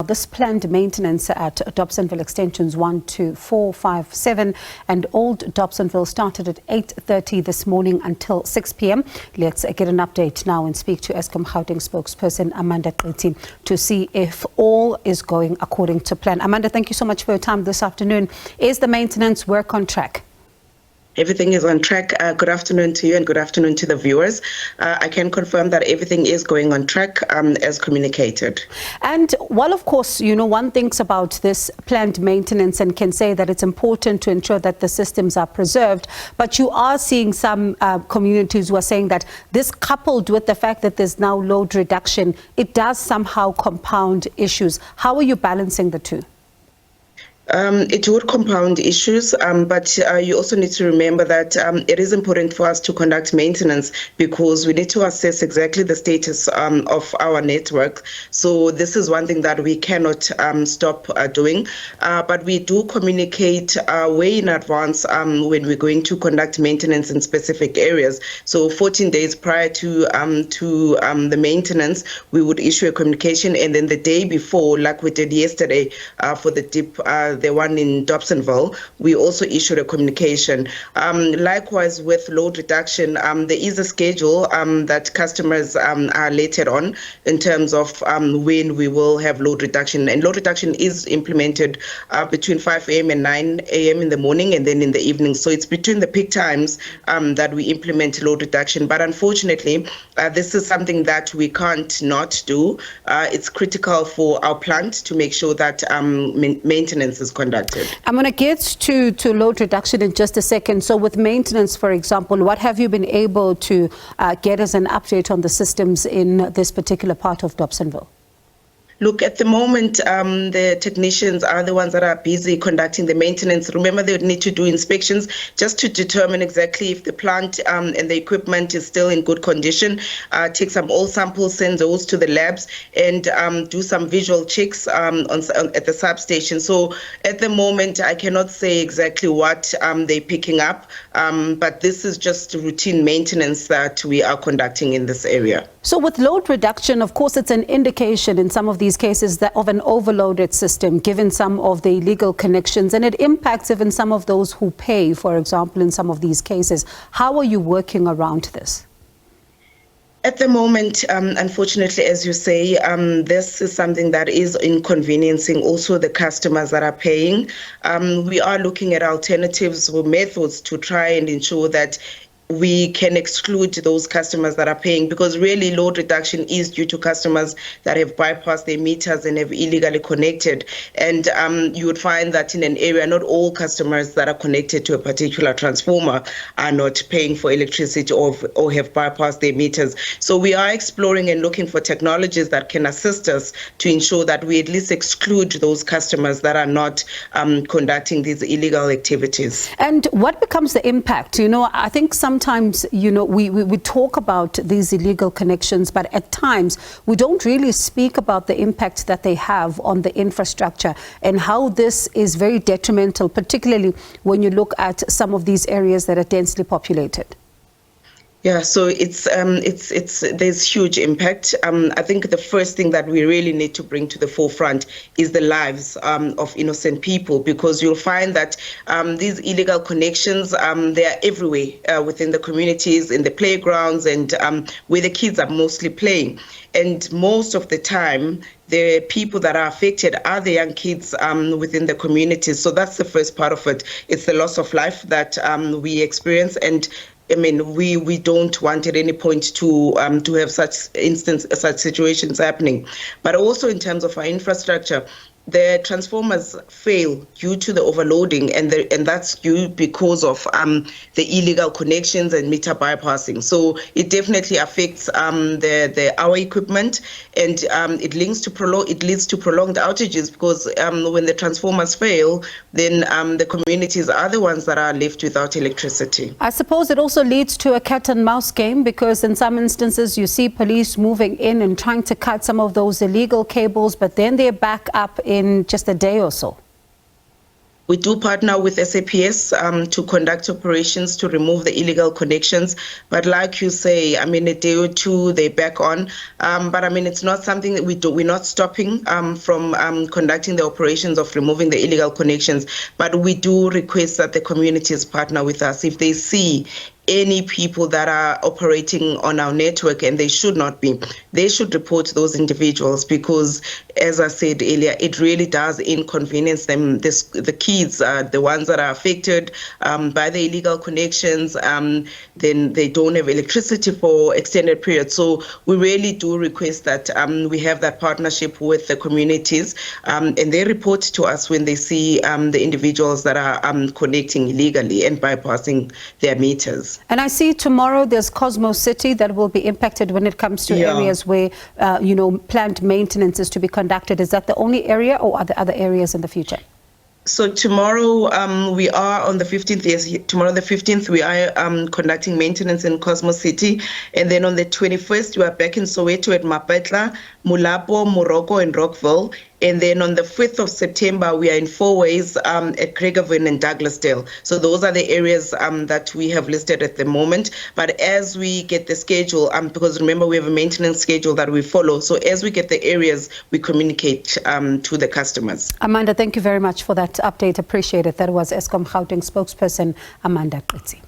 this planned maintenance at Dobsonville Extensions 1 to 4, 5, 7 and Old Dobsonville started at 8:30 this morning until 6 p.m. Let's get an update now and speak to Eskom Gauteng Spokesperson Qithi to see if all is going according to plan. Amanda, thank you so much for your time this afternoon. Is the maintenance work on track? Everything is on track. Good afternoon to you and good afternoon to the viewers. I can confirm that everything is going on track as communicated. And while, of course, one thinks about this planned maintenance and can say that it's important to ensure that the systems are preserved, but you are seeing some communities who are saying that this, coupled with the fact that there's now load reduction, it does somehow compound issues. How are you balancing the two? It would compound issues, but you also need to remember that it is important for us to conduct maintenance because we need to assess exactly the status of our network. So this is one thing that we cannot stop doing, but we do communicate way in advance when we're going to conduct maintenance in specific areas. So 14 days prior to the maintenance, we would issue a communication, and then the day before, like we did yesterday for the the one in Dobsonville, we also issued a communication. Likewise, with load reduction, there is a schedule that customers are later on in terms of when we will have load reduction. And load reduction is implemented between 5 a.m. and 9 a.m. in the morning and then in the evening. So it's between the peak times that we implement load reduction. But unfortunately, this is something that we can't not do. It's critical for our plant to make sure that maintenance is conducted. I'm going to get to load reduction in just a second. So with maintenance, for example, what have you been able to get as an update on the systems in this particular part of Dobsonville? Look, at the moment, the technicians are the ones that are busy conducting the maintenance. Remember, they would need to do inspections just to determine exactly if the plant and the equipment is still in good condition, take some oil samples, send those to the labs, and do some visual checks at the substation. So at the moment, I cannot say exactly what they're picking up, but this is just routine maintenance that we are conducting in this area. So with load reduction, of course, it's an indication in some of these cases that of an overloaded system, given some of the illegal connections, and it impacts even some of those who pay, for example, in some of these cases. How are you working around this? At the moment, unfortunately, as you say, this is something that is inconveniencing also the customers that are paying. We are looking at alternatives or methods to try and ensure that we can exclude those customers that are paying, because really load reduction is due to customers that have bypassed their meters and have illegally connected. And you would find that in an area, not all customers that are connected to a particular transformer are not paying for electricity or have bypassed their meters. So we are exploring and looking for technologies that can assist us to ensure that we at least exclude those customers that are not conducting these illegal activities. And what becomes the impact? I think sometimes, we talk about these illegal connections, but at times we don't really speak about the impact that they have on the infrastructure and how this is very detrimental, particularly when you look at some of these areas that are densely populated. Yeah, so there's huge impact. I think the first thing that we really need to bring to the forefront is the lives of innocent people, because you'll find that these illegal connections, they are everywhere within the communities, in the playgrounds, and where the kids are mostly playing. And most of the time, the people that are affected are the young kids within the communities. So that's the first part of it. It's the loss of life that we experience, and I mean, we don't want at any point to have such situations happening. But also in terms of our infrastructure, the transformers fail due to the overloading, and that's due because of the illegal connections and meter bypassing. So it definitely affects our equipment, and it leads to prolonged outages, because when the transformers fail, then the communities are the ones that are left without electricity. I suppose it also leads to a cat and mouse game, because in some instances you see police moving in and trying to cut some of those illegal cables, but then they're back up in just a day or so. We do partner with SAPS to conduct operations to remove the illegal connections. But like you say, I mean, a day or two, they're back on. But I mean, it's not something that we do. We're not stopping from conducting the operations of removing the illegal connections. But we do request that the communities partner with us if they see any people that are operating on our network, and they should not be. They should report those individuals because, as I said earlier, it really does inconvenience them. The kids, the ones that are affected by the illegal connections, then they don't have electricity for extended periods. So we really do request that we have that partnership with the communities, and they report to us when they see the individuals that are connecting illegally and bypassing their meters. And I see tomorrow there's Cosmo City that will be impacted when it comes to areas where, planned maintenance is to be conducted. Is that the only area, or are there other areas in the future? So tomorrow we are on the 15th. Yes, tomorrow the 15th we are conducting maintenance in Cosmo City, and then on the 21st we are back in Soweto at Mapetla, Mulapo, Morocco, and Rockville. And then on the 5th of September, we are in Fourways at Craigavon and Douglasdale. So those are the areas that we have listed at the moment. But as we get the schedule, because remember, we have a maintenance schedule that we follow. So as we get the areas, we communicate to the customers. Amanda, thank you very much for that update. Appreciate it. That was Eskom Gauteng Spokesperson, Amanda Qithi.